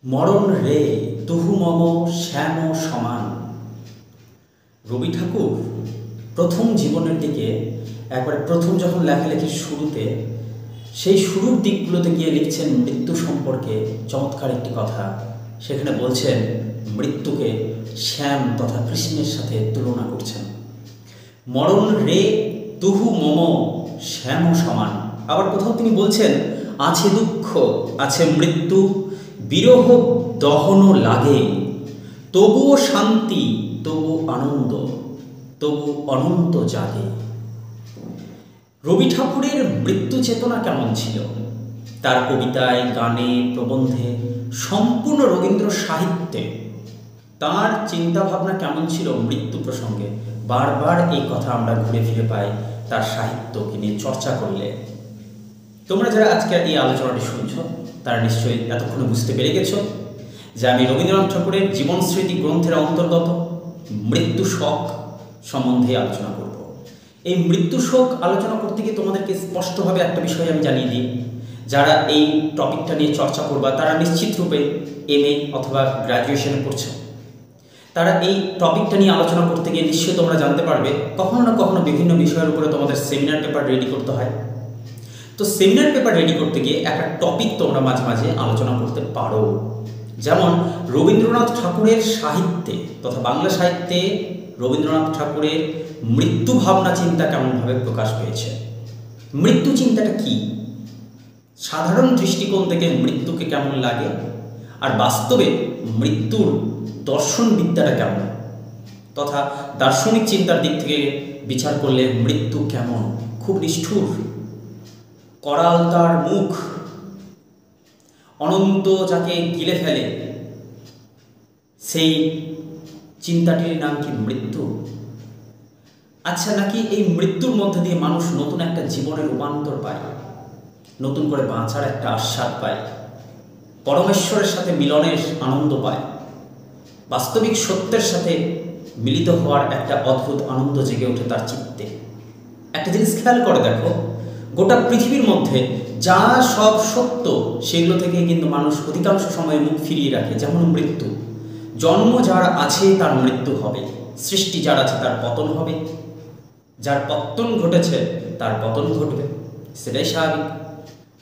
মরণ রে তুহু মম শ্যাম সমান। রবি ঠাকুর প্রথম জীবনের দিকে একবারে প্রথম যখন লেখালেখির শুরুতে সেই শুরুর দিকগুলোতে গিয়ে লিখছেন মৃত্যু সম্পর্কে চমৎকার একটি কথা। সেখানে বলছেন মৃত্যুকে শ্যাম তথা কৃষ্ণের সাথে তুলনা করছেন। মরণ রে তুহু মম শ্যাম সমান। আবার কোথাও তিনি বলছেন আছে দুঃখ আছে মৃত্যু, বিরহ দহন লাগে, তবুও শান্তি তবু আনন্দ, তবু অনন্ত জাগে। রবি ঠাকুরের মৃত্যু চেতনা কেমন ছিল? তার কবিতায়, গানে, প্রবন্ধে, সম্পূর্ণ রবীন্দ্র সাহিত্যে তার চিন্তাভাবনা কেমন ছিল মৃত্যু প্রসঙ্গে? বারবার এই কথা আমরা ঘুরে ফিরে পাই তার সাহিত্যকে নিয়ে চর্চা করলে। তোমরা যারা আজকে এই আলোচনাটি শুনছ তারা নিশ্চয়ই এতক্ষণে বুঝতে পেরে গেছ যে আমি রবীন্দ্রনাথ ঠাকুরের জীবন স্মৃতি গ্রন্থের অন্তর্গত মৃত্যু শোক সম্বন্ধে আলোচনা করব। এই মৃত্যু শোক আলোচনা করতে গিয়ে তোমাদেরকে স্পষ্টভাবে একটা বিষয় আমি জানিয়ে দিই, যারা এই টপিকটা নিয়ে চর্চা করবা তারা নিশ্চিত রূপে MA অথবা গ্র্যাজুয়েশনে পড়ছো। তারা এই টপিকটা নিয়ে আলোচনা করতে গিয়ে নিশ্চয়ই তোমরা জানতে পারবে কখনো না কখনো বিভিন্ন বিষয়ের উপরে তোমাদের সেমিনার পেপার রেডি করতে হয়। তো সেমিনার পেপার রেডি করতে গিয়ে একটা টপিক তোমরা মাঝে মাঝে আলোচনা করতে পারো। যেমন রবীন্দ্রনাথ ঠাকুরের সাহিত্যে তথা বাংলা সাহিত্যে রবীন্দ্রনাথ ঠাকুরের মৃত্যু ভাবনা চিন্তা কেমনভাবে প্রকাশ পেয়েছে। মৃত্যু চিন্তাটা কি? সাধারণ দৃষ্টিকোণ থেকে মৃত্যুকে কেমন লাগে, আর বাস্তবে মৃত্যুর দর্শন বিদ্যাটা কেমন, তথা দার্শনিক চিন্তার দিক থেকে বিচার করলে মৃত্যু কেমন? খুব নিষ্ঠুর, করাল তার মুখ, অনন্ত যাকে গিলে ফেলে, সেই চিন্তাটির নাম কি মৃত্যু? আচ্ছা, নাকি এই মৃত্যুর মধ্যে দিয়ে মানুষ নতুন একটা জীবনের রূপান্তর পায়, নতুন করে বাঁচার একটা আস্বাদ পায়, পরমেশ্বরের সাথে মিলনের আনন্দ পায়, বাস্তবিক সত্যের সাথে মিলিত হওয়ার একটা অদ্ভুত আনন্দ জেগে ওঠে তার চিত্তে। একটা জিনিস খেয়াল করে দেখো, গোটা পৃথিবীর মধ্যে যা সব সত্য সেগুলো থেকে কিন্তু মানুষ অধিকাংশ সময় মুখ ফিরিয়ে রাখে। যেমন মৃত্যু, জন্ম যার আছে তার মৃত্যু হবে, সৃষ্টি যার আছে তার পতন হবে, যার পতন ঘটেছে তার পতন ঘটবে, সেটাই স্বাভাবিক।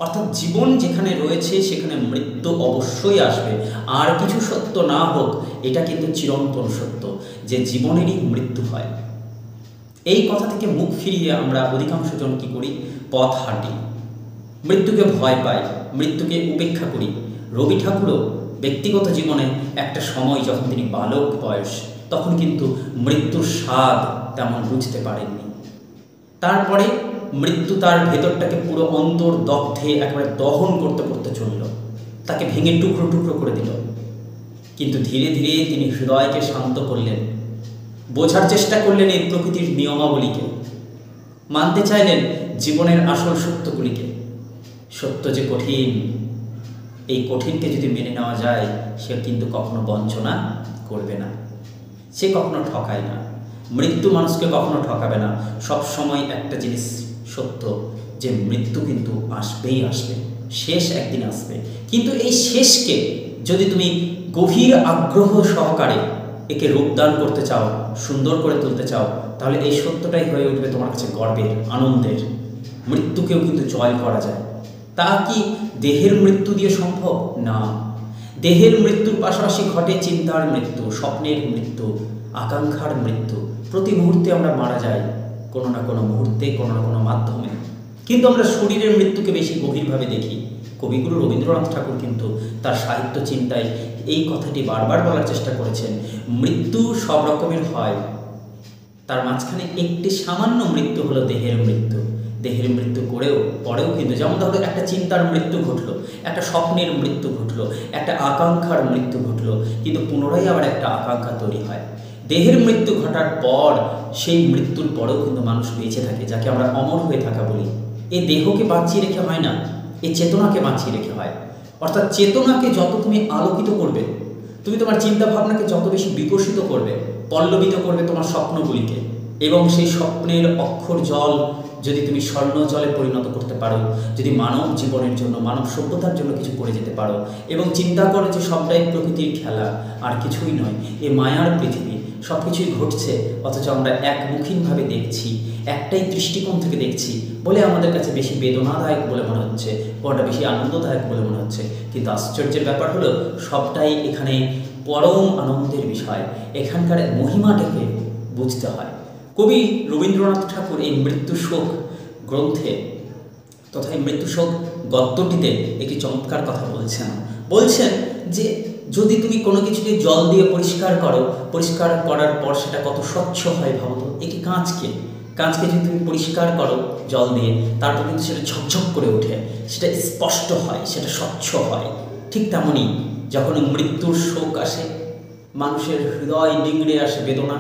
অর্থাৎ জীবন যেখানে রয়েছে সেখানে মৃত্যু অবশ্যই আসবে। আর কিছু সত্য না হোক, এটা কিন্তু চিরন্তন সত্য যে জীবনেরই মৃত্যু হয়। এই কথা থেকে মুখ ফিরিয়ে আমরা অধিকাংশ জন কী করি? পথ হাঁটি, মৃত্যুকে ভয় পাই, মৃত্যুকে উপেক্ষা করি। রবি ঠাকুরও ব্যক্তিগত জীবনে একটা সময় যখন তিনি বালক বয়স, তখন কিন্তু মৃত্যুর স্বাদ তেমন বুঝতে পারেননি। তারপরে মৃত্যু তার ভেতরটাকে পুরো অন্তর দগ্ধে একেবারে দহন করতে করতে চলল, তাকে ভেঙে টুকরো টুকরো করে দিল। কিন্তু ধীরে ধীরে তিনি হৃদয়কে শান্ত করলেন, বোঝার চেষ্টা করলেন এই প্রকৃতির নিয়মাবলীকে, মানতে চাইলেন জীবনের আসল সত্যগুলিকে। সত্য যে কঠিন, এই কঠিনকে যদি মেনে নেওয়া যায়, সে কিন্তু কখনো বঞ্চনা করবে না, সে কখনো ঠকায় না। মৃত্যু মানুষকে কখনো ঠকাবে না। সব সময় একটা জিনিস সত্য, যে মৃত্যু কিন্তু আসবেই আসবে, শেষ একদিন আসবে। কিন্তু এই শেষকে যদি তুমি গভীর আগ্রহ সহকারে একে রূপদান করতে চাও, সুন্দর করে তুলতে চাও, তাহলে এই সত্যটাই হয়ে উঠবে তোমার কাছে গর্বের, আনন্দের। মৃত্যুকেও কিন্তু জয় করা যায়। তা কি দেহের মৃত্যু দিয়ে সম্ভব? না। দেহের মৃত্যুর পাশাপাশি ঘটে চিন্তার মৃত্যু, স্বপ্নের মৃত্যু, আকাঙ্ক্ষার মৃত্যু। প্রতি মুহূর্তে আমরা মারা যাই, কোনো না কোনো মুহূর্তে, কোনো না কোনো মাধ্যমে। কিন্তু আমরা শরীরের মৃত্যুকে বেশি গভীরভাবে দেখি। কবিগুরু রবীন্দ্রনাথ ঠাকুর কিন্তু তার সাহিত্য চিন্তায় এই কথাটি বারবার বলার চেষ্টা করেছেন। মৃত্যু সব রকমের হয়, তার মাঝখানে একটি সামান্য মৃত্যু হলো দেহের মৃত্যু। দেহের মৃত্যু পরেও কিন্তু, যেমন ধরো একটা চিন্তার মৃত্যু ঘটলো, একটা স্বপ্নের মৃত্যু ঘটলো, একটা আকাঙ্ক্ষার মৃত্যু ঘটলো, কিন্তু পুনরায় আবার একটা আকাঙ্ক্ষা তৈরি হয়। দেহের মৃত্যু ঘটার পর সেই মৃত্যুর পরেও কিন্তু মানুষ বেঁচে থাকে, যাকে আমরা অমর হয়ে থাকা বলি। এই দেহকে বাঁচিয়ে রেখে হয় না, এই চেতনাকে বাঁচিয়ে রেখে হয়। অর্থাৎ চেতনাকে যত তুমি আলোকিত করবে, তুমি তোমার চিন্তা ভাবনাকে যত বেশি বিকশিত করবে, পল্লবিত করবে তোমার স্বপ্নগুলিকে, এবং সেই স্বপ্নের অক্ষর জল যদি তুমি স্বর্ণ জলে পরিণত করতে পারো, যদি মানব জীবনের জন্য, মানব সভ্যতার জন্য কিছু করে যেতে পারো এবং চিন্তা করো যে সবটাই প্রকৃতির খেলা আর কিছুই নয়, এ মায়ার পৃথিবী, সব কিছুই ঘটছে অথচ আমরা একমুখীভাবে দেখছি, একটাই দৃষ্টিকোণ থেকে দেখছি বলে আমাদের কাছে বেশি বেদনাদায়ক বলে মনে হচ্ছে, কোনটা বেশি আনন্দদায়ক বলে মনে হচ্ছে। কিন্তু আশ্চর্যের ব্যাপার হলো সবটাই এখানে পরম আনন্দের বিষয়। এখানকার মহিমাটাকে বুঝতে হয়। কবি রবীন্দ্রনাথ ঠাকুর এই মৃত্যু শোক গ্রন্থে তথা এই মৃত্যু শোক গদ্যটিতে একটি চমৎকার কথা বলছেন যে যদি তুমি কোনো কিছুকে জল দিয়ে পরিষ্কার করো, পরিষ্কার করার পর সেটা কত স্বচ্ছ হয় ভাবো তো। একটি কাঁচকে যদি তুমি পরিষ্কার করো জল দিয়ে, তারপর কিন্তু সেটা ঝকঝক করে ওঠে, সেটা স্পষ্ট হয়, সেটা স্বচ্ছ হয়। ঠিক তেমনই যখন মৃত্যুর শোক আসে, মানুষের হৃদয় নিংড়ে আসে বেদনা,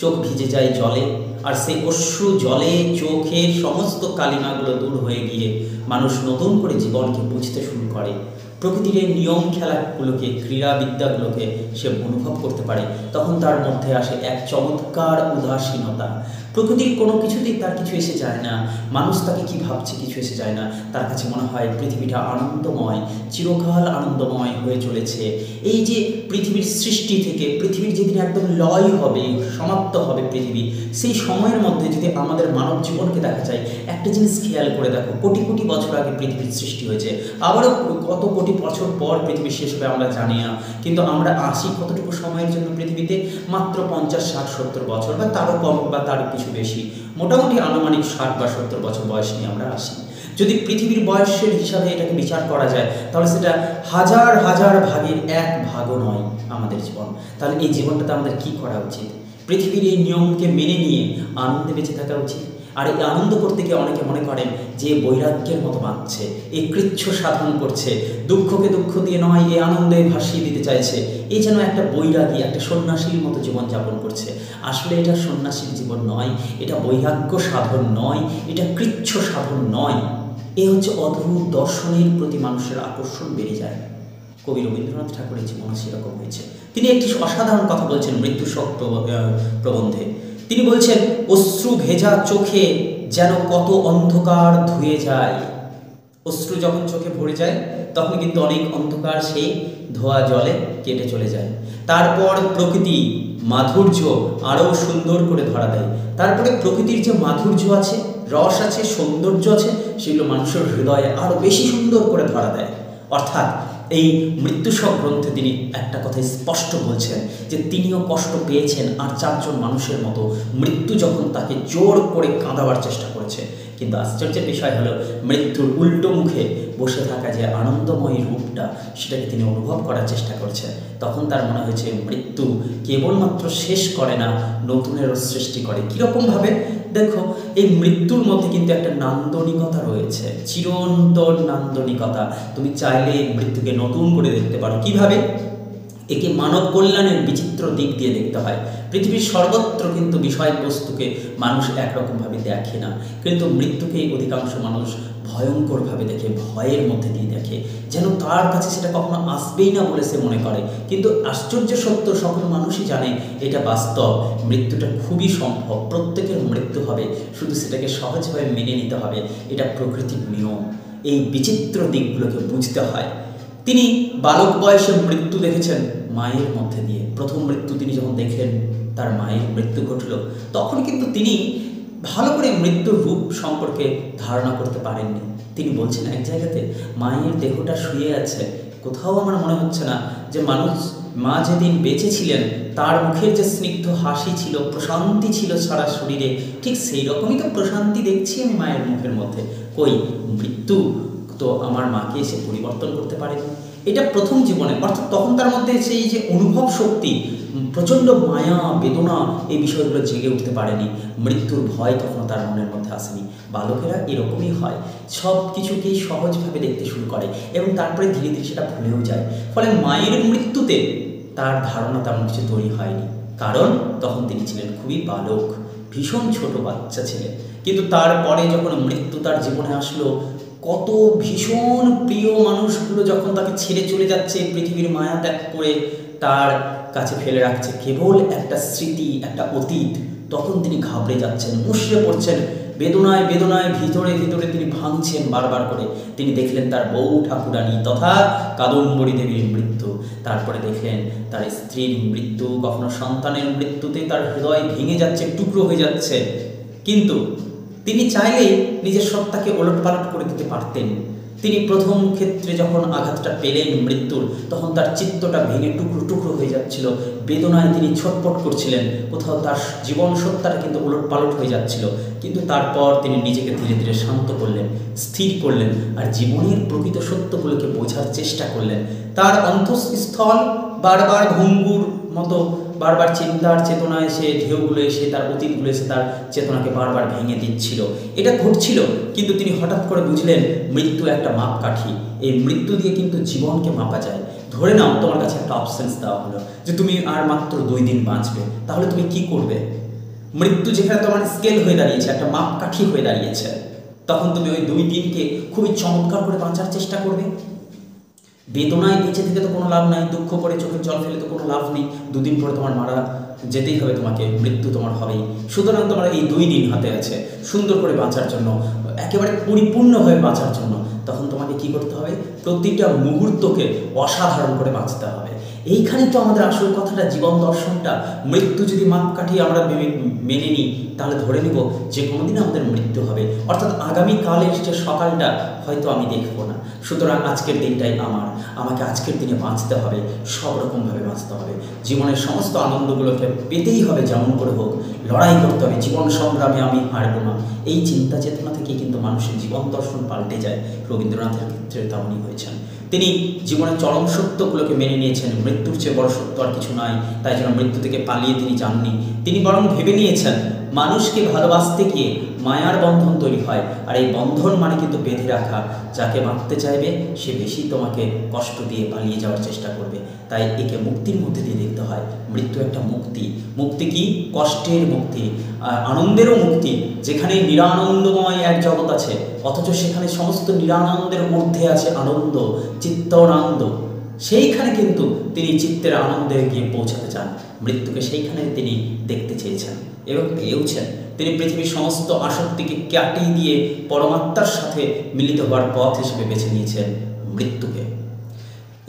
চোখ ভিজে যায় জলে, আর সেই অশ্রু জলে চোখের সমস্ত কালিমাগুলো দূর হয়ে গিয়ে মানুষ নতুন করে জীবনকে বুঝতে শুরু করে। প্রকৃতির এই নিয়ম খেলাগুলোকে, ক্রীড়াবিদ্যাগুলোকে সে অনুভব করতে পারে। তখন তার মধ্যে আসে এক চমৎকার উদাসীনতা। প্রকৃতির কোনো কিছুতেই তার কিছু এসে যায় না, মানুষ তাকে কি ভাবছে কিছু এসে যায় না। তার কাছে মনে হয় পৃথিবীটা আনন্দময়, চিরকাল আনন্দময় হয়ে চলেছে। এই যে পৃথিবীর সৃষ্টি থেকে পৃথিবীর যেদিন একদম লয় হবে, সমাপ্ত হবে পৃথিবী, সেই সময়ের মধ্যে যদি আমাদের মানব জীবনকে দেখা যায়, একটা জিনিস খেয়াল করে দেখো, কোটি কোটি বছর আগে পৃথিবীর সৃষ্টি হয়েছে, আবারও কত কোটি বছর পর পৃথিবী শেষ হবে আমরা জানি না, কিন্তু আমরা আসি কতটুকু সময়ের জন্য পৃথিবীতে? মাত্র 50, 60, 70 বছর, বা তারও কম বা তারও কিছু বেশি, মোটামুটি আনুমানিক 60 বা 70 বছর বয়স নিয়ে আমরা আসি। যদি পৃথিবীর বয়সের হিসাবে এটাকে বিচার করা যায়, তাহলে সেটা হাজার হাজার ভাগের এক ভাগও নয় আমাদের জীবন। তাহলে এই জীবনটাতে আমাদের কি করা উচিত? পৃথিবীর এই নিয়মকে মেনে নিয়ে আনন্দে বেঁচে থাকা উচিত। আর এই আনন্দ করতে গিয়ে অনেকে মনে করেন যে বৈরাগ্যের মতো বাঁচছে, এই কৃচ্ছ সাধন করছে, দুঃখকে দুঃখ দিয়ে নয় এই আনন্দে ভাসিয়ে দিতে চাইছে, এই যেন একটা বৈরাগী, একটা সন্ন্যাসীর মতো জীবনযাপন করছে। আসলে এটা সন্ন্যাসীর জীবন নয়, এটা বৈরাগ্য সাধন নয়, এটা কৃচ্ছ সাধন নয়। এ হচ্ছে অদ্ভুত দর্শনের প্রতি মানুষের আকর্ষণ বেড়ে যায়। কবি রবীন্দ্রনাথ ঠাকুরের জীবন সেরকম হয়েছে। তিনি একটি অসাধারণ কথা বলছেন মৃত্যু শোক প্রবন্ধে। তিনি বলছেন, অশ্রু ভেজা চোখে যেন কত অন্ধকার ধুয়ে যায়। অশ্রু যখন চোখে ভরে যায় তখন কিন্তু অনেক অন্ধকার সেই ধোয়া জলে কেটে চলে যায়। তারপর প্রকৃতি মাধুর্য আরও সুন্দর করে ধরা দেয়। তারপরে প্রকৃতির যে মাধুর্য আছে, রস আছে, সৌন্দর্য আছে, সেগুলো মানুষের হৃদয়ে আরও বেশি সুন্দর করে ধরা দেয়। অর্থাৎ এই মৃত্যু শোক গ্রন্থে তিনি একটা কথা স্পষ্ট বলছেন যে তিনিও কষ্ট পেয়েছেন আর 4 জন মানুষের মতো। মৃত্যু যখন তাকে জোর করে কাঁদাবার চেষ্টা করেছে, কিন্তু আশ্চর্যের বিষয় হলো মৃত্যুর উল্টো মুখে বসে থাকা যে আনন্দময় রূপটা, সেটাকে তিনি অনুভব করার চেষ্টা করছেন। তখন তার মনে হয়েছে মৃত্যু কেবলমাত্র শেষ করে না, নতুনেরও সৃষ্টি করে। কীরকমভাবে? দেখো, এই মৃত্যুর মধ্যে কিন্তু একটা নান্দনিকতা রয়েছে, চিরন্তন নান্দনিকতা। তুমি চাইলে মৃত্যুকে নতুন করে দেখতে পারো। কিভাবে? একে মানব কল্যাণের বিচিত্র দিক দিয়ে দেখতে হয়। পৃথিবীর সর্বত্র কিন্তু বিষয়বস্তুকে মানুষ একরকমভাবে দেখে না, কিন্তু মৃত্যুকেই অধিকাংশ মানুষ ভয়ঙ্করভাবে দেখে, ভয়ের মধ্যে দিয়ে দেখে, যেন তার কাছে সেটা কখনো আসবেই না বলে সে মনে করে। কিন্তু আশ্চর্য সত্য, সকল মানুষই জানে এটা বাস্তব, মৃত্যুটা খুবই সম্ভব, প্রত্যেকের মৃত্যু হবে, শুধু সেটাকে সহজভাবে মেনে নিতে হবে। এটা প্রকৃতির নিয়ম। এই বিচিত্র দিকগুলোকে বুঝতে হয়। তিনি বালক বয়সে মৃত্যু দেখেছেন মায়ের মধ্যে দিয়ে। প্রথম মৃত্যু তিনি যখন দেখলেন, তার মায়ের মৃত্যু ঘটল, তখন কিন্তু তিনি ভালো করে মৃত্যুর রূপ সম্পর্কে ধারণা করতে পারেননি। তিনি বলছেন এক জায়গাতে, মায়ের দেহটা শুয়ে আছে, কোথাও আমার মনে হচ্ছে না যে মা যেদিন বেঁচে ছিলেন তার মুখের যে স্নিগ্ধ হাসি ছিল, প্রশান্তি ছিল সারা শরীরে, ঠিক সেই রকমই তো প্রশান্তি দেখছি আমি মায়ের মুখের মধ্যে। কই, মৃত্যু তো আমার মাকে এসে পরিবর্তন করতে পারেনি। এটা প্রথম জীবনে, অর্থাৎ তখন তার মধ্যে সেই যে অনুভব শক্তি, প্রচণ্ড মায়া বেদনা, এই বিষয়গুলো জেগে উঠতে পারেনি। মৃত্যুর ভয় তখন তার মনের মধ্যে আসেনি। বালকেরা এরকমই হয়, সব কিছুকেই সহজভাবে দেখতে শুরু করে এবং তারপরে ধীরে ধীরে সেটা ভুলেও যায়। ফলে মায়ের মৃত্যুতে তার ধারণা তেমন কিছু তৈরি হয়নি, কারণ তখন তিনি ছিলেন খুবই বালক, ভীষণ ছোট বাচ্চা ছিলেন। কিন্তু তারপরে যখন মৃত্যু তার জীবনে আসলো, কত ভীষণ প্রিয় মানুষগুলো যখন তাকে ছেড়ে চলে যাচ্ছে, পৃথিবীর মায়া ত্যাগ করে তার কাছে ফেলে রাখছে কেবল একটা স্মৃতি, একটা অতীত, তখন তিনি ঘাবড়ে যাচ্ছেন, মুষড়ে পড়ছেন বেদনায় বেদনায় ভিতরে ভিতরে তিনি ভাঙছেন বারবার করে। তিনি দেখলেন তার বউ ঠাকুরানী তথা কাদম্বরী দেবীর মৃত্যু, তারপরে দেখলেন তার স্ত্রীর মৃত্যু, কখনো সন্তানের মৃত্যুতে তার হৃদয় ভেঙে যাচ্ছে, টুকরো হয়ে যাচ্ছে। কিন্তু তিনি চাইলে নিজের সত্তাকে ওলটপালট করে দিতে পারতেন। তিনি প্রথম ক্ষেত্রে যখন আঘাতটা পেলেন মৃত্যুর, তখন তার চিত্তটা ভেঙে টুকরো টুকরো হয়ে যাচ্ছিল, বেদনায় তিনি ছটপট করছিলেন, কোথাও তার জীবন সত্তাটা কিন্তু ওলটপালট হয়ে যাচ্ছিল। কিন্তু তারপর তিনি নিজেকে ধীরে ধীরে শান্ত করলেন, স্থির করলেন, আর জীবনের প্রকৃত সত্যগুলোকে বোঝার চেষ্টা করলেন। তার অন্তঃস্থল বারবার ভঙ্গুর মতো, বারবার চিন্তার চেতনা এসে, ঢেউগুলো এসে, তার অতীতগুলো এসে তার চেতনাকে বারবার ভেঙে দিচ্ছিল। এটা ঘটছিল, কিন্তু তিনি হঠাৎ করে বুঝলেন মৃত্যু একটা মাপকাঠি। এই মৃত্যু দিয়ে কিন্তু জীবনকে মাপা যায়। ধরে নাও তোমার কাছে একটা অপশনস দেওয়া হলো যে তুমি আর মাত্র 2 দিন বাঁচবে, তাহলে তুমি কি করবে? মৃত্যু যেখানে তোমার স্কেল হয়ে দাঁড়িয়েছে, একটা মাপকাঠি হয়ে দাঁড়িয়েছে, তখন তুমি ওই 2 দিনকে খুবই চমৎকার করে বাঁচার চেষ্টা করবে। বেদনায় বেঁচে থেকে তো কোনো লাভ নাই, দুঃখ করে চোখের জল ফেলে তো কোনো লাভ নেই। 2 দিন পরে তোমার মারা যেতেই হবে, তোমাকে মৃত্যু তোমার হবেই। সুতরাং তোমার এই 2 দিন হাতে আছে সুন্দর করে বাঁচার জন্য, একেবারে পরিপূর্ণভাবে বাঁচার জন্য। তখন তোমাকে কি করতে হবে? প্রতিটা মুহূর্তকে অসাধারণ করে বাঁচতে হবে। এইখানে তো আমাদের আসল কথাটা, জীবন দর্শনটা। মৃত্যু যদি মাপকাঠি আমরা মেনে নিই, তাহলে ধরে নেব যে কোনোদিন আমাদের মৃত্যু হবে, অর্থাৎ আগামীকালের যে সকালটা হয়তো আমি দেখবো না। সুতরাং আজকের দিনটাই আমাকে আজকের দিনে বাঁচতে হবে, সব রকমভাবে বাঁচতে হবে। জীবনের সমস্ত আনন্দগুলোকে পেতেই হবে, যেমন করে হোক লড়াই করতে হবে, জীবন সংগ্রামে আমি হারবো না। এই চিন্তা চেতনা থেকে কিন্তু মানুষের জীবন দর্শন পাল্টে যায়। রবীন্দ্রনাথের ক্ষেত্রে তেমনই হয়েছেন। তিনি জীবনের চরম সত্যগুলোকে মেনে নিয়েছেন, মৃত্যুর চেয়ে বড় সত্য আর কিছু নাই। তাই জন্য মৃত্যু থেকে পালিয়ে তিনি যাননি। তিনি বরং ভেবে নিয়েছেন মানুষকে ভালোবাসতে গিয়ে মায়ার বন্ধন তৈরি হয়, আর এই বন্ধন মানে কিন্তু বেঁধে রাখা। যাকে বাঁধতে চাইবে সে বেশি তোমাকে কষ্ট দিয়ে পালিয়ে যাওয়ার চেষ্টা করবে। তাই একে মুক্তির মধ্যে দিয়ে দেখতে হয়। মৃত্যু একটা মুক্তি। মুক্তি কি? কষ্টের মুক্তি, আনন্দেরও মুক্তি। যেখানে নিরানন্দময় এক জগৎ আছে, অথচ সেখানে সমস্ত নিরানন্দের মধ্যে আছে আনন্দ, চিত্তানন্দ। সেইখানে কিন্তু তিনি চিত্তের আনন্দে গিয়ে পৌঁছাতে চান। মৃত্যুকে সেইখানে তিনি দেখতে চেয়েছেন এবং পেয়েওছেন। তিনি পৃথিবীর সমস্ত আসক্তিকে কাটিয়ে দিয়ে পরমাত্মার সাথে মিলিত হওয়ার পথ হিসেবে বেছে নিয়েছেন মৃত্যুকে।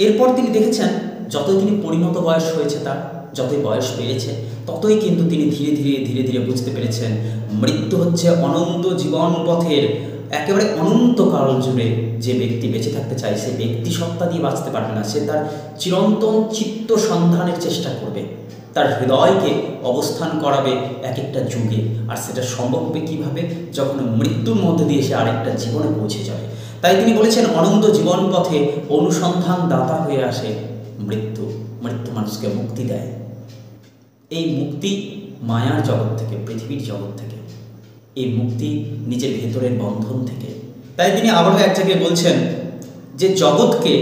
এরপর তিনি দেখেছেন যতই তিনি পরিণত বয়স হয়েছে, তার যতই বয়স বেড়েছে, ততই কিন্তু তিনি ধীরে ধীরে ধীরে ধীরে বুঝতে পেরেছেন মৃত্যু হচ্ছে অনন্ত জীবন পথের একেবারে অনন্তকাল জুড়ে যে ব্যক্তি বেঁচে থাকতে চায়, সে ব্যক্তি সত্তা দিয়ে বাঁচতে পারবে না। সে তার চিরন্তন চিত্ত সন্ধানের চেষ্টা করবে, তার হৃদয়কে অবস্থান করাবে এক একটা যুগে। আর সেটা সম্ভব হবে কীভাবে? যখন মৃত্যুর মধ্যে দিয়ে সে আরেকটা জীবনে পৌঁছে যাবে। তাই তিনি বলেছেন অনন্ত জীবন পথে অনুসন্ধান দাতা হয়ে আসে মৃত্যু। মৃত্যু মানুষকে মুক্তি দেয়। এই মুক্তি মায়ার জগৎ থেকে, পৃথিবীর জগৎ থেকে, এই মুক্তি নিজের ভেতরের বন্ধন থেকে। তাই তিনি আবারও এক জায়গায় বলছেন যে জগৎকে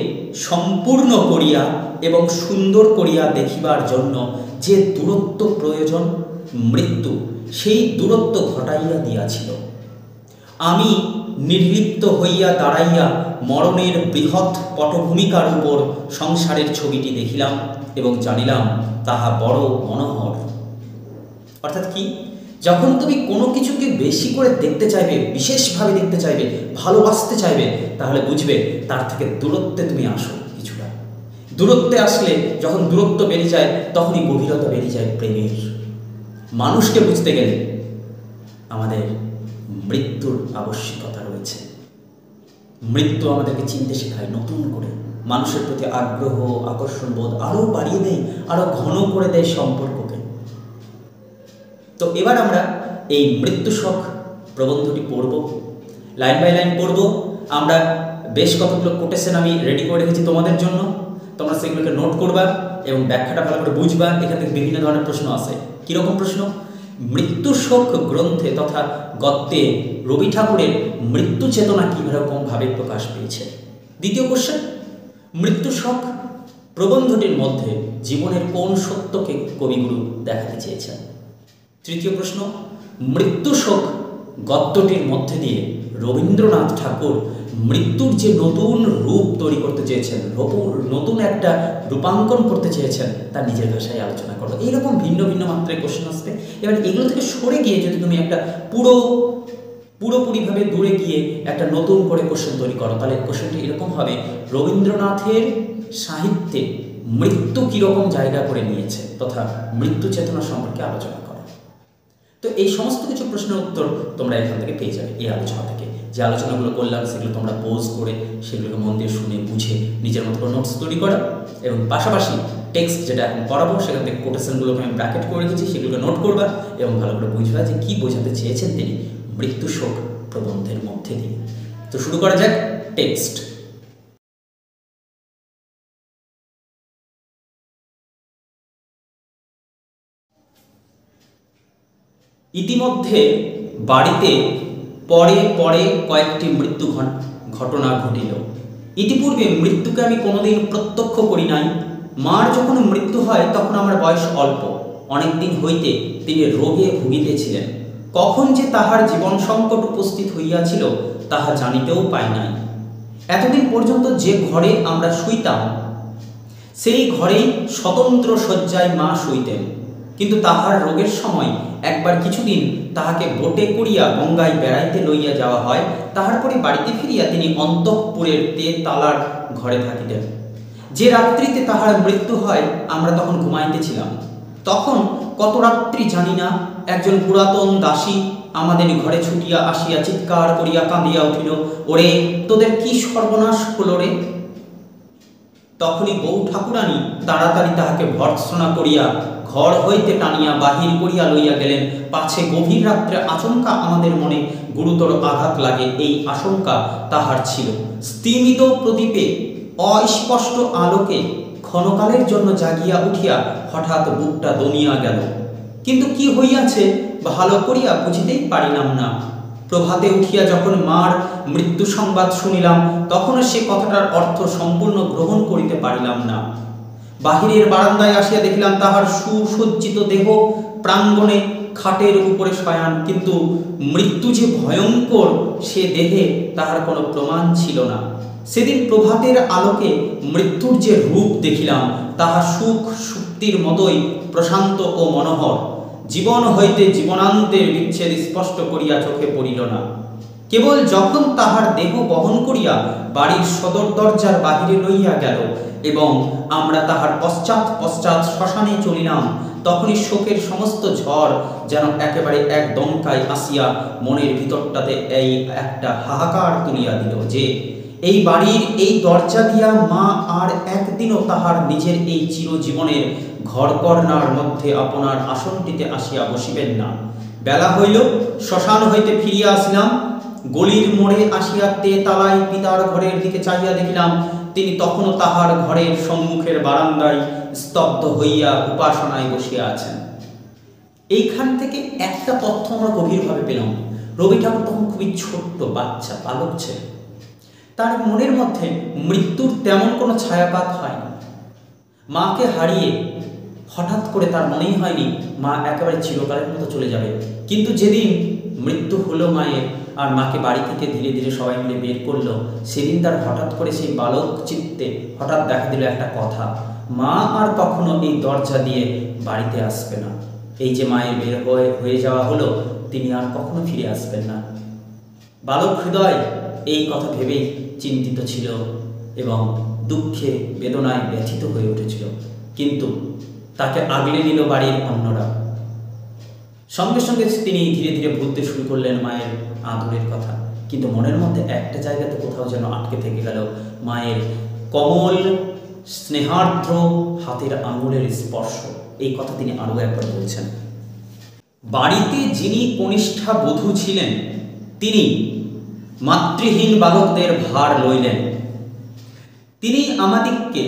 সম্পূর্ণ করিয়া এবং সুন্দর করিয়া দেখিবার জন্য যে দূরত্ব প্রয়োজন, মৃত্যু সেই দূরত্ব ঘটাইয়া দিয়াছিল। আমি নির্লিপ্ত হইয়া দাঁড়াইয়া মরণের বৃহৎ পটভূমিকার উপর সংসারের ছবিটি দেখিলাম এবং জানিলাম তাহা বড় মনোহর। অর্থাৎ কি? যখন তুমি কোনো কিছুকে বেশি করে দেখতে চাইবে, বিশেষভাবে দেখতে চাইবে, ভালোবাসতে চাইবে, তাহলে বুঝবে তার থেকে দূরত্বে তুমি আসো। কিছুটা দূরত্বে আসলে, যখন দূরত্ব বেড়ে যায়, তখনই গভীরতা বেড়ে যায় প্রেমের। মানুষকে বুঝতে গেলে আমাদের মৃত্যুর আবশ্যকতা রয়েছে। মৃত্যু আমাদেরকে চিনতে শেখায় নতুন করে, মানুষের প্রতি আগ্রহ, আকর্ষণ বোধ আরও বাড়িয়ে দেয়, আরও ঘন করে দেয় সম্পর্ককে। তো এবার আমরা এই মৃত্যু শখ প্রবন্ধটি পড়ব, লাইন বাই লাইন পড়ব। আমরা বেশ কতগুলো কোটেশন আমি রেডি করে রেখেছি তোমাদের জন্য, তোমরা সেগুলোকে নোট করবা এবং ব্যাখ্যাটা ভালো করে বুঝবা। এখান থেকে বিভিন্ন ধরনের প্রশ্ন আসে। কীরকম প্রশ্ন? মৃত্যু শোক গ্রন্থে তথা গদ্যে রবি ঠাকুরের মৃত্যু চেতনা কীরকমভাবে প্রকাশ পেয়েছে। দ্বিতীয় কোশ্চেন, মৃত্যু শোক প্রবন্ধটির মধ্যে জীবনের কোন সত্যকে কবিগুরু দেখাতে চেয়েছেন। তৃতীয় প্রশ্ন, মৃত্যু শোক গদ্যটির মধ্যে দিয়ে রবীন্দ্রনাথ ঠাকুর মৃত্যুর যে নতুন রূপ তৈরি করতে চেয়েছেন, নতুন একটা রূপাঙ্কন করতে চেয়েছেন, তা নিজের ভাষায় আলোচনা করো। এইরকম ভিন্ন ভিন্ন মাত্রায় কোশ্চেন আসবে। এবার এগুলো থেকে সরে গিয়ে যদি তুমি একটা পুরো পুরোপুরিভাবে দূরে গিয়ে একটা নতুন করে কোশ্চেন তৈরি করো। তাহলে কোশ্চেনটা এরকম হবে, রবীন্দ্রনাথের সাহিত্যে মৃত্যু কীরকম জায়গা করে নিয়েছে তথা মৃত্যু চেতনা সম্পর্কে আলোচনা করো। তো এই সমস্ত কিছু প্রশ্নের উত্তর তোমরা এখান থেকে পেয়ে যাবে। এই আলোচনা থেকে যে আলোচনাগুলো করলাম সেগুলো তোমরা পোজ করে সেগুলোকে মন দিয়ে শুনে বুঝে নিজের মতো করে নোটস তৈরি করো, এবং পাশাপাশি টেক্সট যেটা এখন পড়াবো সেখান থেকে কোটেশনগুলোকে আমি ব্র্যাকেট করে রেখেছি, সেগুলোকে নোট করবা এবং ভালো করে বুঝবা যে কী বোঝাতে চেয়েছেন তিনি মৃত্যু শোক প্রবন্ধের মধ্যে দিয়ে। তো শুরু করা যাক টেক্সট। ইতিমধ্যে বাড়িতে পরে পরে কয়েকটি মৃত্যু ঘটনা ঘটিল। ইতিপূর্বে মৃত্যুকে আমি কোনোদিন প্রত্যক্ষ করি নাই। মার যখন মৃত্যু হয় তখন আমার বয়স অল্প, অনেক দিন হইতে তিনি রোগে ভুগিতেছিলেন। কখন যে তাহার জীবন সংকট উপস্থিত হইয়াছিল তাহা জানিতেও পাই নাই। এতদিন পর্যন্ত যে ঘরে আমরা শুইতাম সেই ঘরেই স্বতন্ত্র শয্যায় মা শুইতেন, কিন্তু তাহার রোগের সময় একবার কিছুদিন তাহাকে বোটে করিয়া গঙ্গায় বেড়াইতে লইয়া যাওয়া হয়। তাহার পরে বাড়িতে ফিরিয়া তিনি অন্তঃপুরের তালার ঘরে থাকিতেন। যে রাত্রিতে তাহার মৃত্যু হয় আমরা তখন ঘুমাইতেছিলাম। তখন কত রাত্রি জানি না, একজন পুরাতন দাসী আমাদের ঘরে ছুটিয়া আসিয়া চিৎকার করিয়া কাঁদিয়া উঠিল, ওরে তোদের কি সর্বনাশ হলো রে। তখনই বউ ঠাকুরানী তাড়াতাড়ি তাহাকে ভর্ৎসনা করিয়া ঘর হইতে টানিয়া বাহির করিয়া লইয়া গেলেন, পাছে গভীর রাত্রে আচমকা আমাদের মনে গুরুতর আঘাত লাগে এই আশঙ্কা তাহার ছিল। স্তিমিত প্রদীপে অস্পষ্ট আলোকে ক্ষণকালের জন্য জাগিয়া উঠিয়া হঠাৎ বুকটা দমিয়া গেল, কিন্তু কি হইয়াছে ভালো করিয়া বুঝিতেই পারিলাম না। প্রভাতে উঠিয়া যখন মার মৃত্যু সংবাদ শুনিলাম তখনও সে কথাটার অর্থ সম্পূর্ণ গ্রহণ করিতে পারিলাম না। বাহিরের বারান্দায় আসিয়া দেখিলাম তাহার সুসজ্জিত দেহ প্রাঙ্গণে খাটের উপরে শয়ান, কিন্তু মৃত্যু যে ভয়ঙ্কর সে দেহে তাহার কোনো প্রমাণ ছিল না। সেদিন প্রভাতের আলোকে মৃত্যুর যে রূপ দেখিলাম তাহা সুখ সুক্তির মতোই প্রশান্ত ও মনোহর। জীবন হইতে জীবনান্তের বিচ্ছেদ স্পষ্ট করিয়া চোখে পড়িল না। কেবল যখন তাহার দেহ বহন করিয়া বাড়ির সদর দরজার বাহিরে লইয়া গেল এবং আমরা তাহার পশ্চাৎ পশ্চাৎ শ্মশানে চলিলাম, তখনই শোকের সমস্ত ঝড় যেন একেবারে এক দমকায় আসিয়া মনের ভিতরটাতে এই একটা হাহাকার তুলিয়া দিল যে এই বাড়ির এই দরজা দিয়া মা আর একদিনও তাহার নিজের এই চিরজীবনের ঘরকর্ণার মধ্যে আপনার আসনটিতে আসিয়া বসিবেন না। বেলা হইল, শ্মশান হইতে ফিরিয়া আসিলাম। গলির মোড়ে আসিয়া তালায় পিতার ঘরের দিকে চাহিয়া দেখিলাম তিনি তখনও তাহার ঘরের সম্মুখের বারান্দায় স্তব্ধ হইয়া উপাসনায় বসিয়া আছেন। এইখান থেকে একটা তথ্য আমরা গভীরভাবে পেলাম, রবি ঠাকুর তখন খুবই ছোট্ট বাচ্চা, বালক ছেলে। তার মনের মধ্যে মৃত্যুর তেমন কোনো ছায়াপাত হয়নি। মাকে হারিয়ে হঠাৎ করে তার মনেই হয়নি মা একেবারে চিরকালের মতো চলে যাবে, কিন্তু যেদিন মৃত্যু হলো মায়ের আর মাকে বাড়ি থেকে ধীরে ধীরে সবাই মিলে বের করলো, সেদিন তার হঠাৎ করে সেই বালক চিত্তে হঠাৎ দেখা দিল একটা কথা, মা আর কখনো এই দরজা দিয়ে বাড়িতে আসবে না। এই যে মায়ের বের হয়ে যাওয়া হলো, তিনি আর কখনো ফিরে আসবেন না। বালক হৃদয় এই কথা ভেবেই চিন্তিত ছিল এবং দুঃখে বেদনায় ব্যথিত হয়ে উঠেছিল, কিন্তু তাকে আগলে নিল বাড়ির অন্যরা। সঙ্গে সঙ্গে তিনি ধীরে ধীরে ভুলতে শুরু করলেন মায়ের আদরের কথা, কিন্তু মনের মধ্যে একটা জায়গাতে কোথাও যেন আটকে থেকে গেল মায়ের কোমল স্নেহার্দ্র হাতের আঙুলের স্পর্শ। এই কথা তিনি আরও একবার বলছেন। বাড়িতে যিনি কনিষ্ঠা বধূ ছিলেন তিনি মাতৃহীন বালকদের ভার লইলেন। তিনি আমাদিগকে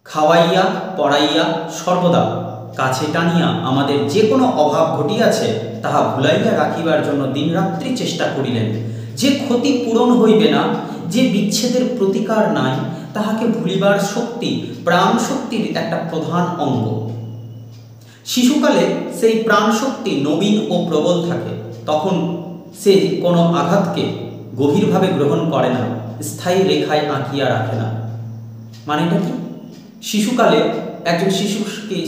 খাওয়াইয়া পড়াইয়া সর্বদা কাছে টানিয়া আমাদের যে কোনো অভাব ঘটিয়াছে তাহা ভুলাইয়া রাখিবার জন্য দিনরাত্রি চেষ্টা করিলেন। যে ক্ষতি পূরণ হইবে না, যে বিচ্ছেদের প্রতিকার নাই, তাহাকে ভুলিবার শক্তি প্রাণ শক্তির একটা প্রধান অঙ্গ। শিশুকালে সেই প্রাণ শক্তি নবীন ও প্রবল থাকে, তখন সে কোনো আঘাতকে গভীরভাবে গ্রহণ করে না, স্থায়ী রেখায় আঁকিয়া রাখে না। মানেটা কি? শিশুকালে একজন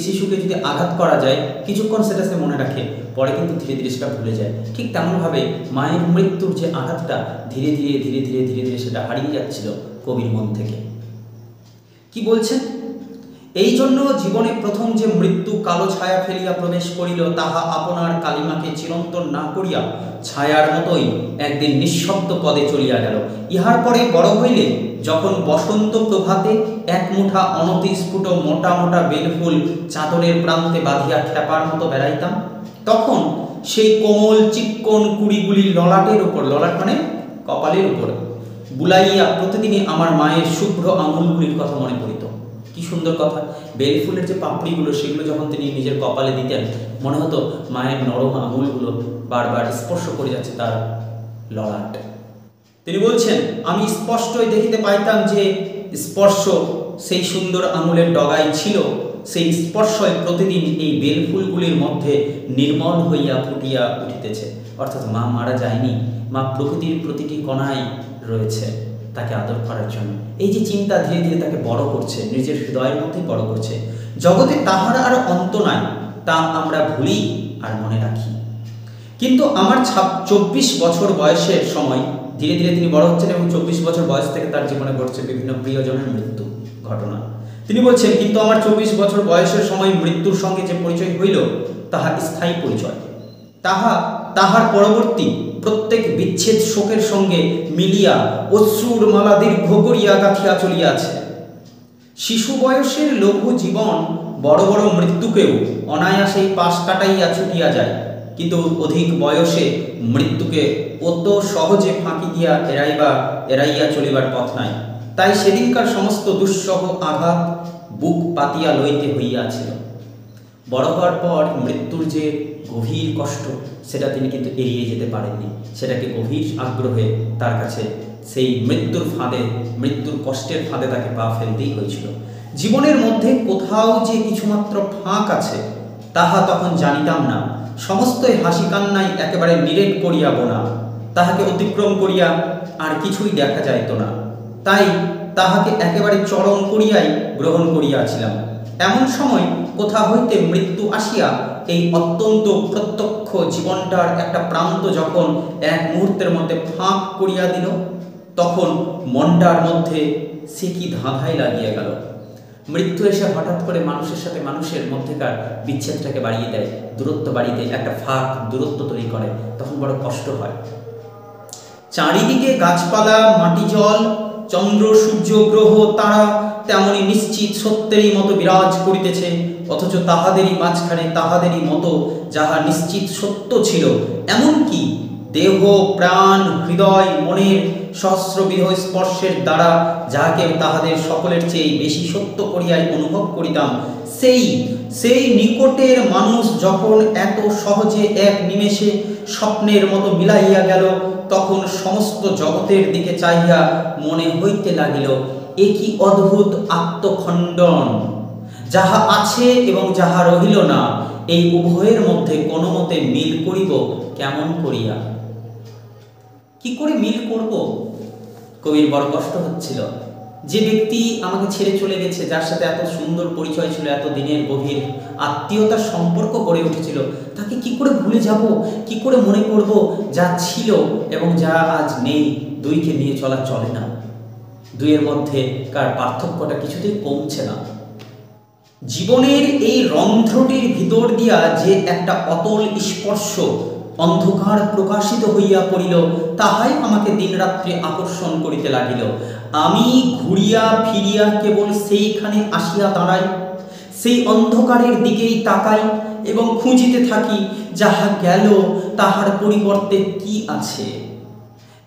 শিশুকে যদি আঘাত করা যায় কিছুক্ষণ সেটা সে মনে রাখে, পরে কিন্তু ধীরে ধীরে সেটা ভুলে যায়। ঠিক তেমনভাবে মায়ের মৃত্যুর যে আঘাতটা ধীরে ধীরে ধীরে ধীরে ধীরে ধীরে সেটা হারিয়ে যাচ্ছিল কবির মন থেকে। কি বলছেন? এই জন্য জীবনে প্রথম যে মৃত্যু কালো ছায়া ফেলিয়া প্রবেশ করিল, তাহা আপনার কালিমাকে চিরন্তন না করিয়া ছায়ার মতোই একদিন নিঃশব্দ পদে চলিয়া গেল। ইহার পরে বড় হইলে যখন বসন্ত প্রভাতে এক মুঠা অনতিস্ফুট মোটা মোটা বেলফুল চাদরের প্রান্তে বাঁধিয়া খ্যাপার মতো বেড়াইতাম, তখন সেই কোমল চিক্কন কুড়িগুলি ললাটের উপর, ললাট মানে কপালের উপর বুলাইয়া প্রতিদিনই আমার মায়ের শুভ্র আঙুলগুলির কথা মনে পড়িত। কি সুন্দর কথা! বেলফুলের যে পাপড়িগুলো সেগুলো যখন তিনি নিজের কপালে দিতেন, মনে হতো মায়ের নরম আঙুলগুলো বারবার স্পর্শ করে যাচ্ছে তার ললাট। তিনি বলছেন, আমি স্পষ্টই দেখিতে পাইতাম যে স্পর্শ সেই সুন্দর আঙুলের ডগায় ছিল, সেই স্পর্শই প্রতিদিন এই বেলফুলগুলির মধ্যে নির্মল হইয়া ফুটিয়া উঠিতেছে। অর্থাৎ মা মারা যায়নি, মা প্রকৃতির প্রতিটি কণায় রয়েছে তাকে আদর করার জন্য। এই যে চিন্তা ধীরে ধীরে তাকে বড় করছে, নিজের হৃদয়ের মধ্যেই বড় করছে। জগতে তাহার আর অন্ত নাই, তা আমরা ভুলি আর মনে রাখি। কিন্তু আমার 24 বছর বয়সের সময় ধীরে ধীরে তিনি বড় হচ্ছেন এবং 24 বছর বয়স থেকে তার জীবনে ঘটছে বিভিন্ন প্রিয়জনের মৃত্যু ঘটনা। তিনি বলছেন, কিন্তু আমার 24 বছর বয়সের সময় মৃত্যুর সঙ্গে যে পরিচয় হইল তাহা স্থায়ী পরিচয়। তাহার পরবর্তী প্রত্যেক বিচ্ছেদ শোকের সঙ্গে মিলিয়া অশ্রুর মালা দীর্ঘ করিয়া গাঁথিয়া চলিয়াছে। শিশু বয়সের লঘু জীবন বড় বড় মৃত্যুকেও অনায়াসেই পাশ কাটাইয়া ছুটিয়া যায়, কিন্তু অধিক বয়সে মৃত্যুকে অত সহজে ফাঁকি দিয়া এড়াইয়া চলিবার পথ নাই। তাই সেদিনকার সমস্ত দুঃসহ আঘাত বুক পাতিয়া লইতে হইয়াছিল। বড় হওয়ার পর মৃত্যুর যে গভীর কষ্ট সেটা তিনি কিন্তু এড়িয়ে যেতে পারেননি, সেটাকে গভীর আগ্রহে তার কাছে সেই মৃত্যুর ফাঁদে, মৃত্যুর কষ্টের ফাঁদে তাকে পা ফেলতেই হয়েছিল। জীবনের মধ্যে কোথাও যে কিছুমাত্র ফাঁক আছে তাহা তখন জানিতাম না। সমস্তই হাসি কান্নায় একেবারে নিরেট করিয়া বোনা, তাহাকে অতিক্রম করিয়া আর কিছুই দেখা যাইত না। তাই তাহাকে একেবারে চরম করিয়াই গ্রহণ করিয়াছিলাম। এমন সময় কোথা হইতে মৃত্যু আসিয়া এই অত্যন্ত প্রত্যক্ষ জীবনটার একটা প্রান্ত যখন এক মুহূর্তের মধ্যে ফাঁক করিয়া দিল, তখন মনটার মধ্যে সে কি ধাঁধাই লাগিয়া গেল। মৃত্যু এসে হঠাৎ করে মানুষের সাথে মানুষের মধ্যেকার বিচ্ছেদটাকে বাড়িয়ে দেয়, দূরত্ব বাড়িয়ে দেয়, একটা ফাঁক দূরত্ব তৈরি করে, তখন বড় কষ্ট হয়। চারিদিকে গাছপালা, মাটি, জল, চন্দ্র, সূর্য, গ্রহ, তারা তেমনি নিশ্চিত সত্যেরই মতো বিরাজ করিতেছে, অথচ তাহাদেরই মাঝখানে তাহাদেরই মতো যাহা নিশ্চিত সত্য ছিল, এমনকি দেহ, প্রাণ, হৃদয়, মনের সহস্রবিধ স্পর্শের দ্বারা যাহাকে তাহাদের সকলের চেয়ে বেশি সত্য করিয়াই অনুভব করিতাম, সেই নিকটের মানুষ যখন এত সহজে এক নিমেষে স্বপ্নের মতো মিলাইয়া গেল, তখন সমস্ত জগতের দিকে চাহিয়া মনে হইতে লাগিল, এ কি অদ্ভুত আত্মখণ্ডন! যাহা আছে এবং যাহা রহিল না, এই উভয়ের মধ্যে কোনো মতে মিল করিব কেমন করিয়া? কি করে মিল করব? কবির বড় কষ্ট হচ্ছিল। যে ব্যক্তি আমাকে ছেড়ে চলে গেছে, যার সাথে এত সুন্দর পরিচয় ছিল, এত দিনের গভীর আত্মীয়তার সম্পর্ক গড়ে উঠেছিল, তাকে কি করে ভুলে যাব, কি করে মনে করব? যা ছিল এবং যা আজ নেই, দুইকে নিয়ে চলা চলে না। দুইয়ের মধ্যে কার পার্থক্যটা কিছুতেই কমছে না। জীবনের এই রন্ধ্রটির ভিতর দিয়া যে একটা অতল স্পর্শ অন্ধকার প্রকাশিত হইয়া পড়িল, তাহাই আমাকে দিনরাত্রে আকর্ষণ করিতে লাগিল। আমি ঘুরিয়া ফিরিয়া কেবল সেইখানে আসিয়া দাঁড়াই, সেই অন্ধকারের দিকেই তাকাই এবং খুঁজিতে থাকি, যাহা গেল তাহার পরিবর্তে কি আছে।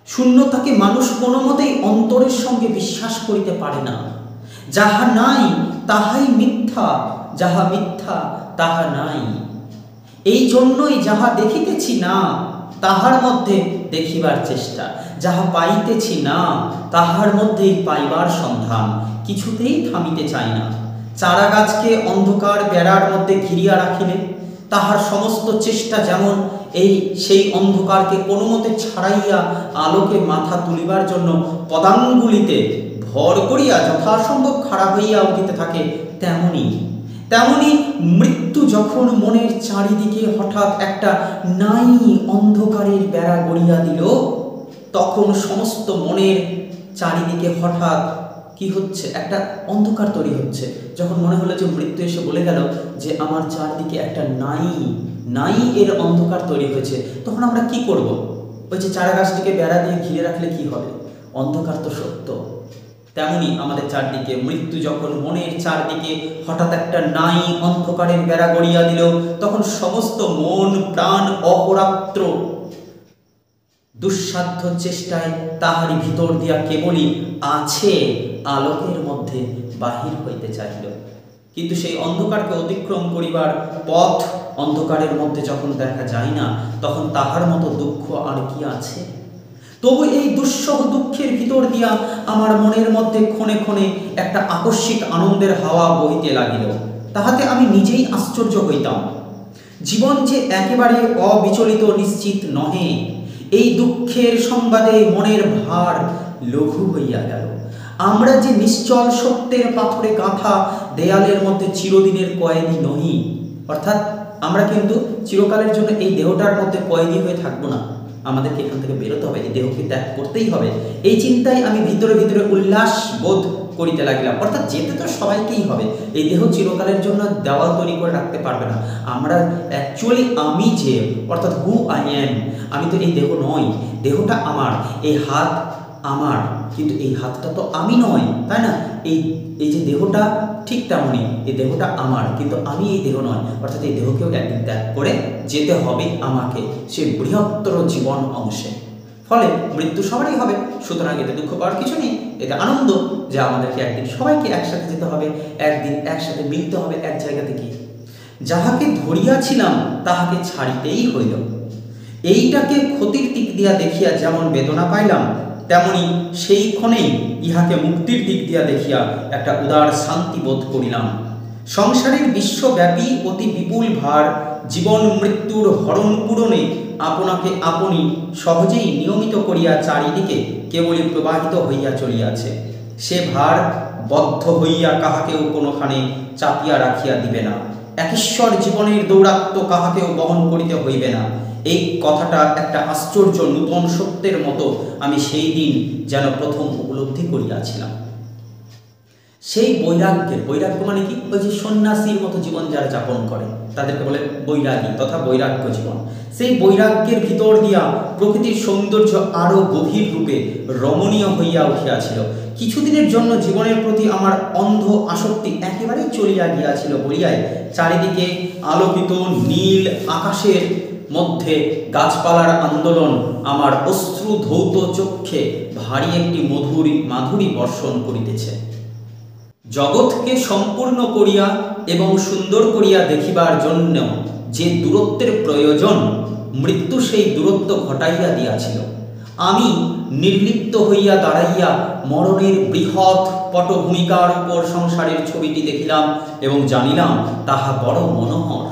শূন্যতাকে মানুষ কোনো মতেই অন্তরের সঙ্গে বিশ্বাস করিতে পারে না। যাহা নাই তাহাই মিথ্যা, যাহা মিথ্যা তাহা নাই। এই জন্যই যাহা দেখিতেছি না তাহার মধ্যে দেখিবার চেষ্টা, যাহা পাইতেছি না তাহার মধ্যেই পাইবার সন্ধান, কিছুতেই থামিতে চাই না। চারা গাছকে অন্ধকার বেড়ার মধ্যে ঘিরিয়া রাখিলে তাহার সমস্ত চেষ্টা যেমন এই সেই অন্ধকারকে কোনো মতে ছাড়াইয়া আলোকে মাথা তুলিবার জন্য পদাঙ্গুলিতে ভর করিয়া যথাসম্ভব খাড়া হইয়া উঠিতে থাকে, তেমনি মৃত্যু যখন মনের চারিদিকে হঠাৎ একটা নাই অন্ধকারের বেড়া গড়িয়া দিল, তখন সমস্ত মনের চারিদিকে হঠাৎ কি হচ্ছে, একটা অন্ধকার তৈরি হচ্ছে। যখন মনে হলো যে মৃত্যু এসে বলে গেল যে আমার চারদিকে একটা নাই এর অন্ধকার তৈরি হয়েছে, তখন আমরা কি করব? ওই যে চারা গাছটিকে বেড়া দিয়ে ঘিরে রাখলে কি হবে? অন্ধকার তো সত্য। তেমনি আমাদের চারদিকে মৃত্যু যখন মনের চারদিকে হঠাৎ একটা নাই অন্ধকারের বেড়া গড়িয়া দিল, তখন সমস্ত মন প্রাণ অপরাত্র দুঃসাধ্য চেষ্টায় তাহারই ভিতর দিয়া কেবলই আছে আলোকের মধ্যে বাহির হইতে চাইল। কিন্তু সেই অন্ধকারকে অতিক্রম করিবার পথ অন্ধকারের মধ্যে যখন দেখা যায় না, তখন তাহার মতো দুঃখ আর কি আছে? তবু এই দুঃসহ দুঃখের ভিতর দিয়া আমার মনের মধ্যে ক্ষণে ক্ষণে একটা আকস্মিক আনন্দের হাওয়া বহিতে লাগিল। তাহাতে আমি নিজেই আশ্চর্য হইতাম। জীবন যে একেবারে অবিচলিত নিশ্চিত নহে, এই দুঃখের সংবাদে মনের ভার লঘু হইয়া গেল। আমরা যে নিশ্চল সত্যের পাথরে গাঁথা দেয়ালের মধ্যে চিরদিনের কয়েদি নহি, অর্থাৎ আমরা কিন্তু চিরকালের জন্য এই দেহটার মধ্যে কয়েদি হয়ে থাকবো না, আমাদেরকে এখান থেকে বেরোতে হবে, এই দেহকে ত্যাগ করতেই হবে। এই চিন্তায় আমি ভিতরে ভিতরে উল্লাস বোধ করিতে লাগলাম। অর্থাৎ যেতে তো সবাইকেই হবে, এই দেহ চিরকালের জন্য দেওয়াল তৈরি করে রাখতে পারবে না। আমরা অ্যাকচুয়ালি আমি যে, অর্থাৎ হু আই এম, আমি তো এই দেহ নই, দেহটা আমার, এই হাত আমার, কিন্তু এই হাতটা তো আমি নই, তাই না? এই যে দেহটা ঠিক তেমনই, এই দেহটা আমার, কিন্তু আমি এই দেহ নয়। অর্থাৎ এই দেহকেও একদিন ত্যাগ করে যেতে হবে আমাকে সেই বৃহত্তর জীবন অংশে। ফলে মৃত্যু সবারই হবে, সুতরাং এতে দুঃখ পাওয়ার কিছু নেই, এতে আনন্দ যে আমাদেরকে একদিন সবাইকে একসাথে যেতে হবে, একদিন একসাথে মিলতে হবে এক জায়গাতে গিয়ে। যাহাকে ধরিয়াছিলাম তাহাকে ছাড়িতেই হইল। এইটাকে ক্ষতির দিক দিয়া দেখিয়া যেমন বেদনা পাইলাম, তেমনি সেই ক্ষণেই ইহাকে মুক্তির দিক দিয়া দেখিয়া একটা উদার শান্তি বোধ করিলাম। সংসারের বিশ্বব্যাপী অতি বিপুল ভার জীবন মৃত্যুর হরণ পূরণে আপনাকে আপনি সহজেই নিয়মিত করিয়া চারিদিকে কেবলই প্রবাহিত হইয়া চলিয়াছে। সে ভার বদ্ধ হইয়া কাহাকেও কোনোখানে চাপিয়া রাখিয়া দিবে না। একেশ্বর জীবনের দৌরাত্ম্য কাহাকেও বহন করিতে হইবে না। এই কথাটা একটা আশ্চর্য নূতন সত্যের মতো আমি সেই দিন যেন প্রথম উপলব্ধি করিয়াছিলাম। সেই বৈরাগ্য মানে কি? ওই যে সন্ন্যাসীর মতো জীবন যারা যাপন করে তাদেরকে বলে বৈরাগী তথা বৈরাগ্য জীবন। সেই বৈরাগ্যের ভিতর দিয়া প্রকৃতির সৌন্দর্য আরো গভীর রূপে রমণীয় হইয়া উঠিয়াছিল। কিছুদিনের জন্য জীবনের প্রতি আমার অন্ধ আসক্তি একেবারেই চলিয়া গিয়াছিল বলিয়াই চারিদিকে আলোকিত নীল আকাশের মধ্যে গাছপালার আন্দোলন আমার অশ্রু ধৌত চক্ষে ভারী একটি মাধুরী বর্ষণ করিতেছে। জগৎকে সম্পূর্ণ করিয়া এবং সুন্দর করিয়া দেখিবার জন্য যে দূরত্বের প্রয়োজন, মৃত্যু সেই দূরত্ব ঘটাইয়া দিয়াছিল। আমি নির্লিপ্ত হইয়া দাঁড়াইয়া মরণের বৃহৎ পটভূমিকার উপর সংসারের ছবিটি দেখিলাম এবং জানিলাম তাহা বড় মনোহর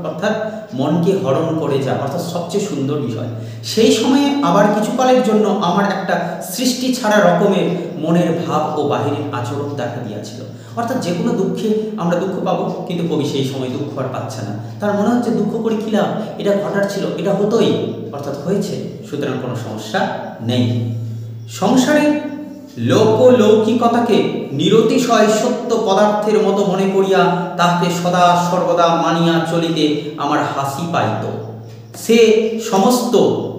অর্থাৎ মনকে হরণ করে যা, অর্থাৎ সবচেয়ে সুন্দর বিষয়। সেই সময়ে আবার কিছুকালের জন্য আমার একটা সৃষ্টি ছাড়া রকমের মনের ভাব ও বাহিরের আচরণ দেখা দিয়াছিল। অর্থাৎ যে কোনো দুঃখে আমরা দুঃখ পাবো, কিন্তু কবি সেই সময় দুঃখ আর পাচ্ছে না। তার মনে হচ্ছে দুঃখ করে কি লাভ, এটা ঘটার ছিল, এটা হতোই, অর্থাৎ হয়েছে, সুতরাং কোনো সমস্যা নেই। সংসারে লৌকিকতাকে নিরতিশয় সত্য পদার্থের মতো মনে করিয়া তাহাকে সদা সর্বদা মানিয়া চলিতে আমার হাসি পাইত। সে সমস্ত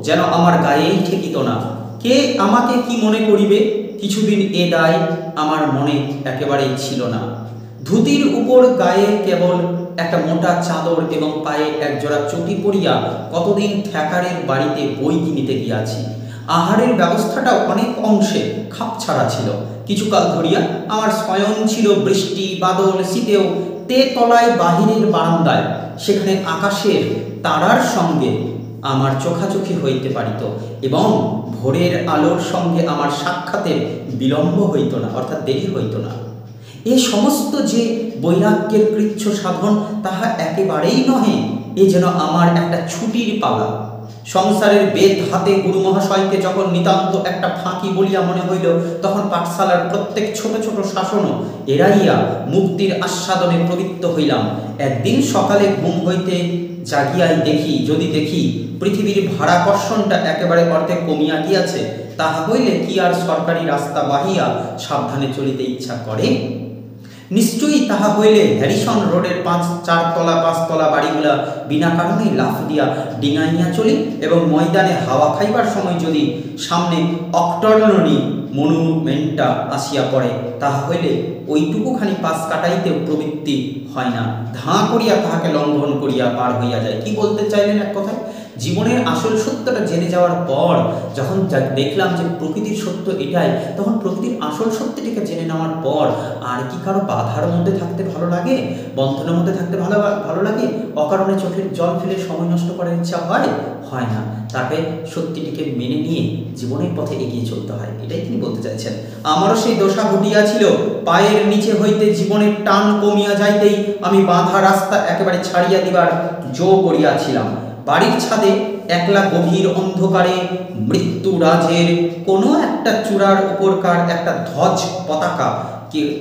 যেন আমার গায়েই ঠেকিত না। কে আমাকে কি মনে করিবে, কিছুদিন এ দায় আমার মনে একেবারেই ছিল না। ধুতির উপর গায়ে কেবল একটা মোটা চাদর এবং পায়ে একজোড়া চটি পরিয়া কতদিন থ্যাকারের বাড়িতে বই কিনিতে গিয়াছি। আহারের ব্যবস্থাটাও অনেক অংশে খাপছাড়া ছিল। কিছুকাল ধরিয়া আমার শয়ন ছিল বৃষ্টি বাদল শীতেও তেতলায় বাহিরের বারান্দায়, সেখানে আকাশের তারার সঙ্গে আমার চোখাচোখি হইতে পারিত এবং ভোরের আলোর সঙ্গে আমার সাক্ষাতের বিলম্ব হইত না, অর্থাৎ দেরি হইত না। এ সমস্ত যে বৈরাগ্যের কৃচ্ছ সাধন, তাহা একেবারেই নহে। এ যেন আমার একটা ছুটির পালা। সংসারের বেদ হাতে গুরু মহাশয়কে যখন নিতান্ত একটা ফাঁকি বলিয়া মনে হইল, তখন পাঠশালার প্রত্যেক ছোট ছোট শাসনও এড়াইয়া মুক্তির আস্বাদনে প্রবৃত্ত হইলাম। একদিন সকালে ঘুম হইতে জাগিয়াই দেখি পৃথিবীর ভাড়াকর্ষণটা একেবারে অর্ধেক কমিয়া গিয়াছে, তাহা হইলে কি আর সরকারি রাস্তা বাহিয়া সাবধানে চলিতে ইচ্ছা করে? নিশ্চয়ই তাহা হইলে হ্যারিসন রোডের 4তলা 5তলা বাড়িগুলা বিনা কারণেই লাফ দিয়া ডিঙাইয়া চলি, এবং ময়দানে হাওয়া খাইবার সময় যদি সামনে অক্টর্নরি মনুমেন্টটা আসিয়া পড়ে, তাহা হইলে ওইটুকুখানি পাশ কাটাইতেও প্রবৃত্তি হয় না, ধাঁ করিয়া তাহাকে লঙ্ঘন করিয়া পার হইয়া যায়। কি বলতে চাইলেন এক কথায়? জীবনের আসল সত্যটা জেনে যাওয়ার পর যখন দেখলাম যে প্রকৃতির সত্য এটাই, তখন প্রকৃতির আসল সত্যটিকে জেনে নেওয়ার পর আর কি কারো বাধার মধ্যে থাকতে ভালো লাগে, বন্ধনের মধ্যে থাকতে ভালো লাগে, অকারণে চোখের জল ফেলে সময় নষ্ট করার ইচ্ছা হয় না। তাকে সত্যিটিকে মেনে নিয়ে জীবনের পথে এগিয়ে চলতে হয়, এটাই তিনি বলতে চাইছেন। আমারও সেই দশা ঘটিয়াছিল। পায়ের নিচে হইতে জীবনের টান কমিয়া যাইতেই আমি বাঁধা রাস্তা একেবারে ছাড়িয়া দিবার জো করিয়াছিলাম। বাড়ির ছাদে একলা গভীর অন্ধকারে মৃত্যুরাজের কোনো একটা চূড়ার উপরকার একটা ধ্বজ পতাকা,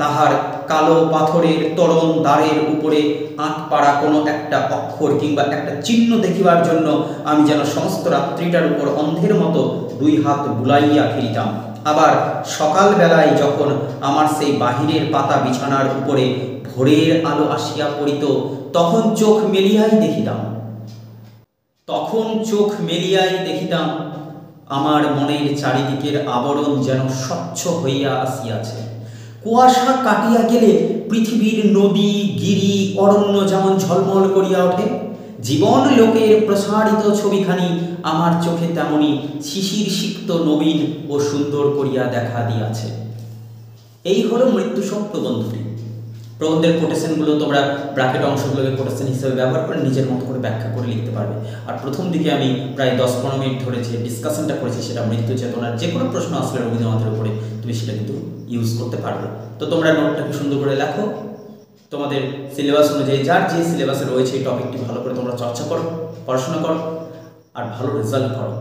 তাহার কালো পাথরের তরণ দ্বারের উপরে আঁক পাড়া কোনো একটা অক্ষর কিংবা একটা চিহ্ন দেখিবার জন্য আমি যেন সমস্ত রাত্রিটার উপর অন্ধের মতো 2 হাত বুলাইয়া ফিরিতাম। আবার সকালবেলায় যখন আমার সেই বাহিরের পাতা বিছানার উপরে ভোরের আলো আসিয়া পড়িত, তখন চোখ মেলিয়াই দেখিতাম আমার মনের চারিদিকের আবরণ যেন স্বচ্ছ হইয়া আসিয়াছে। কুয়াশা কাটিয়া গেলে পৃথিবীর নদী, গিরি, অরণ্য যেমন ঝলমল করিয়া ওঠে, জীবন লোকের প্রসারিত ছবিখানি আমার চোখে তেমনি শিশির সিক্ত নবীন ও সুন্দর করিয়া দেখা দিয়াছে। এই হলো মৃত্যু সত্য বন্ধুটি। প্রবন্ধের কোটেশনগুলো তোমরা ব্র্যাকেট অংশগুলোকে কোটেশন হিসেবে ব্যবহার করে নিজের মতো করে ব্যাখ্যা করে লিখতে পারবে। আর প্রথম দিকে আমি প্রায় 10-15 মিনিট ধরে যে ডিসকাশনটা করেছি, সেটা মৃত্যু চেতনার যে কোনো প্রশ্ন আসলে রবীন্দ্রনাথের উপরে তুমি সেটা কিন্তু ইউজ করতে পারবে। তো তোমরা নোটটাকে সুন্দর করে লেখো, তোমাদের সিলেবাস অনুযায়ী যার যে সিলেবাসে রয়েছে এই টপিকটি ভালো করে তোমরা চর্চা করো, পড়াশোনা করো আর ভালো রেজাল্ট করো।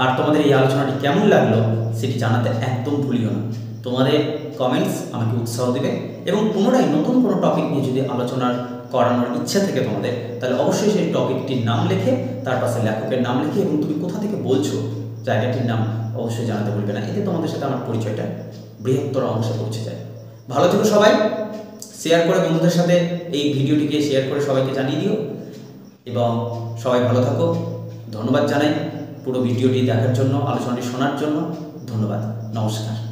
আর তোমাদের এই আলোচনাটি কেমন লাগলো সেটি জানাতে একদম ভুলিও না। তোমাদের কমেন্টস আমাকে উৎসাহ দেবে, এবং পুনরায় নতুন কোনো টপিক নিয়ে যদি আলোচনা করানোর ইচ্ছা থেকে তোমাদের, তাহলে অবশ্যই সেই টপিকটির নাম লিখে তার পাশে লেখকের নাম লিখে এবং তুমি কোথা থেকে বলছো জায়গাটির নাম অবশ্যই জানাতে বলবে না। এতে তোমাদের সাথে আমার পরিচয়টা বৃহত্তর অংশে পৌঁছে যায়। ভালো থেকো সবাই, শেয়ার করে বন্ধুদের সাথে এই ভিডিওটিকে শেয়ার করে সবাইকে জানিয়ে দিও, এবং সবাই ভালো থাকো। ধন্যবাদ জানাই পুরো ভিডিওটি দেখার জন্য, আলোচনাটি শোনার জন্য ধন্যবাদ। নমস্কার।